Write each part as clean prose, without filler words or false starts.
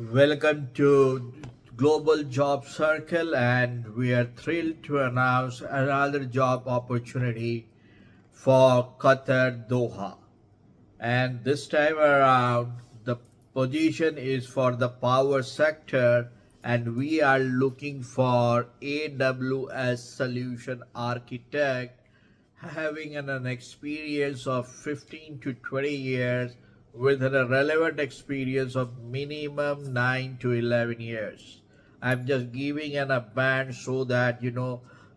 Welcome to Global Job Circle, and we are thrilled to announce another job opportunity for Qatar Doha. And this time around, the position is for the power sector, and we are looking for AWS solution architect having an experience of 15 to 20 years with a relevant experience of minimum 9 to 11 years. I'm just giving a band so that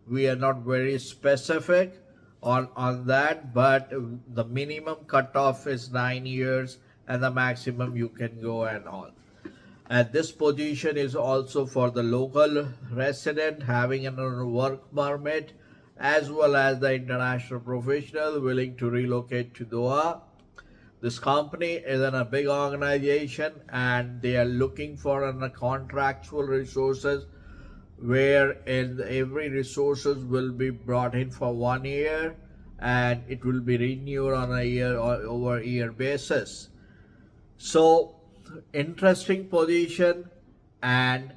we are not very specific on that, but the minimum cutoff is 9 years and the maximum you can go and all. And this position is also for the local resident having a work permit as well as the international professional willing to relocate to Doha. This company is in a big organization and they are looking for contractual resources where every resources will be brought in for 1 year and it will be renewed on a year or over year basis. So interesting position, and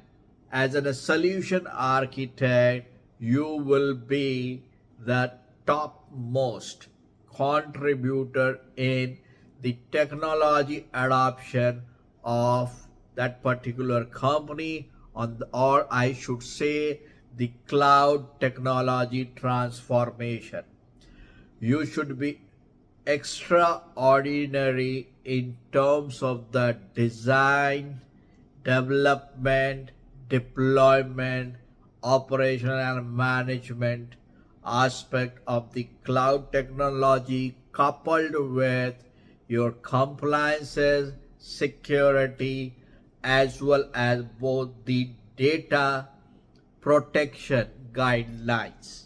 as a solution architect you will be the topmost contributor in the technology adoption of that particular company or I should say the cloud technology transformation. You should be extraordinary in terms of the design, development, deployment, operational and management aspect of the cloud technology coupled with your compliances, security, as well as both the data protection guidelines.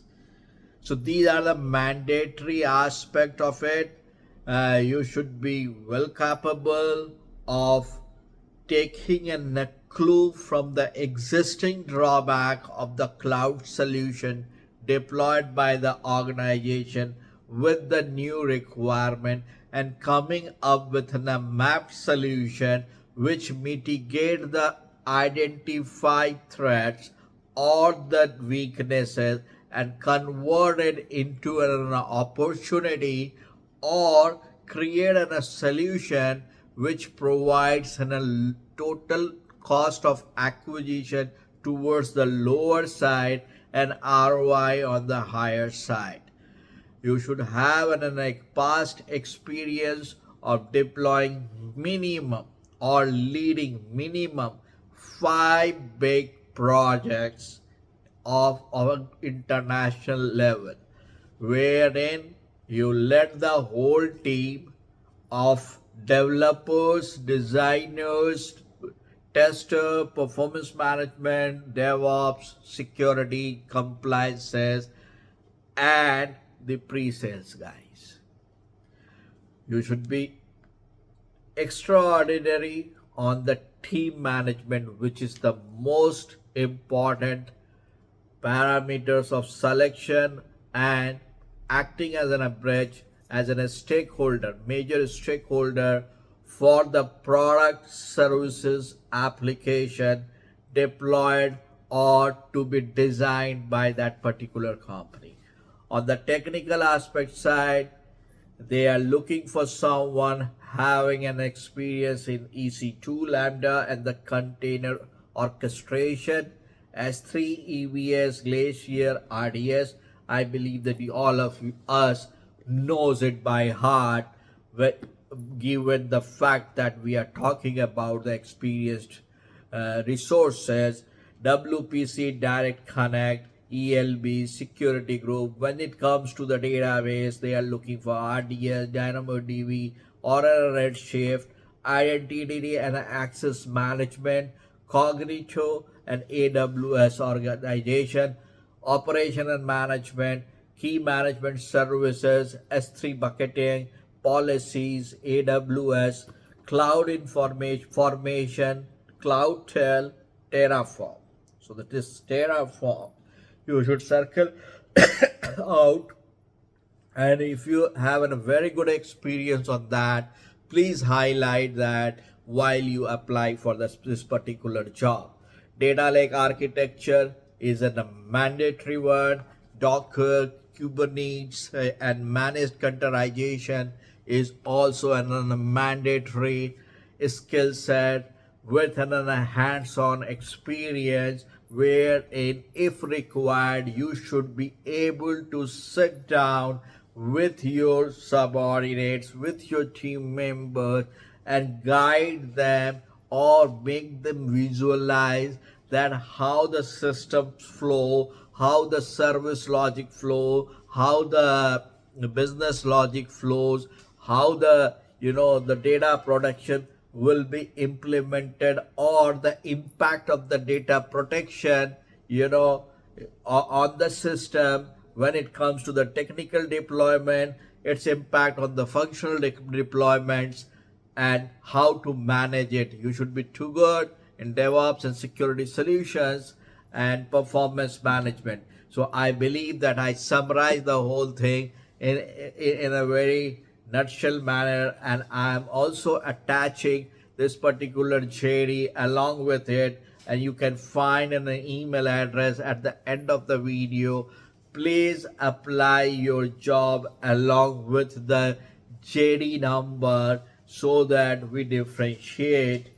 So these are the mandatory aspect of it. You should be well capable of taking a clue from the existing drawback of the cloud solution deployed by the organization with the new requirement and coming up with a mapped solution which mitigate the identified threats or the weaknesses and convert it into an opportunity or create a solution which provides a total cost of acquisition towards the lower side and ROI on the higher side. You should have a past experience of deploying minimum or leading minimum 5 big projects of our international level, wherein you led the whole team of developers, designers, tester, performance management, DevOps, security, compliances, and the pre-sales guys. You should be extraordinary on the team management, which is the most important parameters of selection, and acting as an bridge, as a stakeholder, major stakeholder for the product, services, application deployed or to be designed by that particular company. On the technical aspect side, they are looking for someone having an experience in EC2 Lambda and the container orchestration, S3 EVS, Glacier, RDS. I believe that all of us knows it by heart, given the fact that we are talking about the experienced resources, WPC, Direct Connect, ELB, Security Group. When it comes to the database, they are looking for RDS, DynamoDB, or a Redshift, identity and access management, Cognito, and AWS organization, operation and management, key management services, S3 bucketing, policies, AWS, cloud information formation, CloudTel, Terraform. So that is Terraform. You should circle out, and if you have a very good experience on that, please highlight that while you apply for this particular job. Data lake architecture is a mandatory one. Docker, Kubernetes, and managed containerization is also a mandatory skill set with a hands-on experience wherein if required you should be able to sit down with your subordinates, with your team members, and guide them or make them visualize that how the systems flow, how the service logic flow, how the business logic flows, how the data production will be implemented, or the impact of the data protection on the system when it comes to the technical deployment, its impact on the functional deployments, and how to manage it. You should be too good in DevOps and security solutions and performance management. So I believe that I summarized the whole thing in a very nutshell manner, and I am also attaching this particular JD along with it, and you can find an email address at the end of the video. Please apply your job along with the JD number so that we differentiate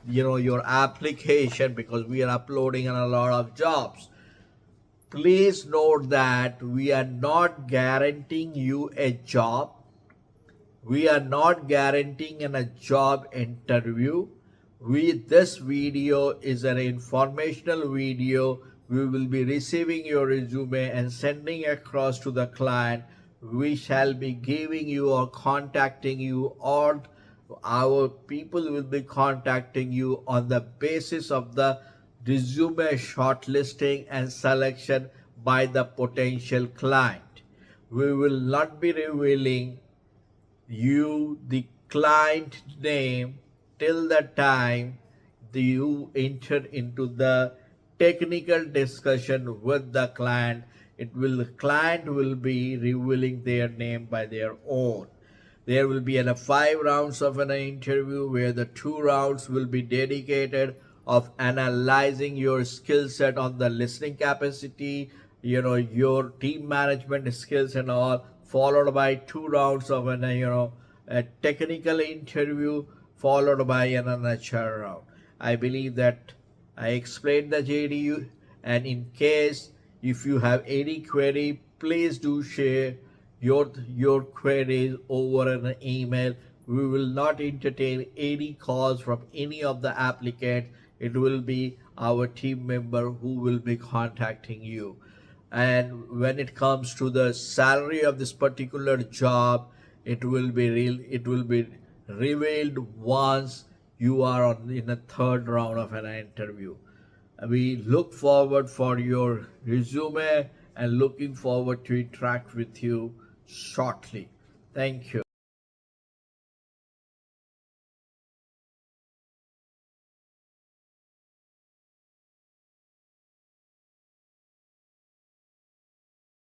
your application, because we are uploading on a lot of jobs. Please note that we are not guaranteeing you a job. We are not guaranteeing a job interview. This video is an informational video. We will be receiving your resume and sending across to the client. We shall be giving you or contacting you, or our people will be contacting you on the basis of the resume shortlisting and selection by the potential client. We will not be revealing you the client name till the time you enter into the technical discussion with the client. The client will be revealing their name by their own. There will be 5 rounds of an interview, where the 2 rounds will be dedicated of analyzing your skill set on the listening capacity, your team management skills and all, followed by 2 rounds of a technical interview, followed by an HR round. I believe that I explained the JDU, and in case if you have any query, please do share your queries over an email. We will not entertain any calls from any of the applicants. It will be our team member who will be contacting you. And when it comes to the salary of this particular job, it will be revealed once you are in the 3rd round of an interview. We look forward for your resume and looking forward to interact with you shortly. Thank you.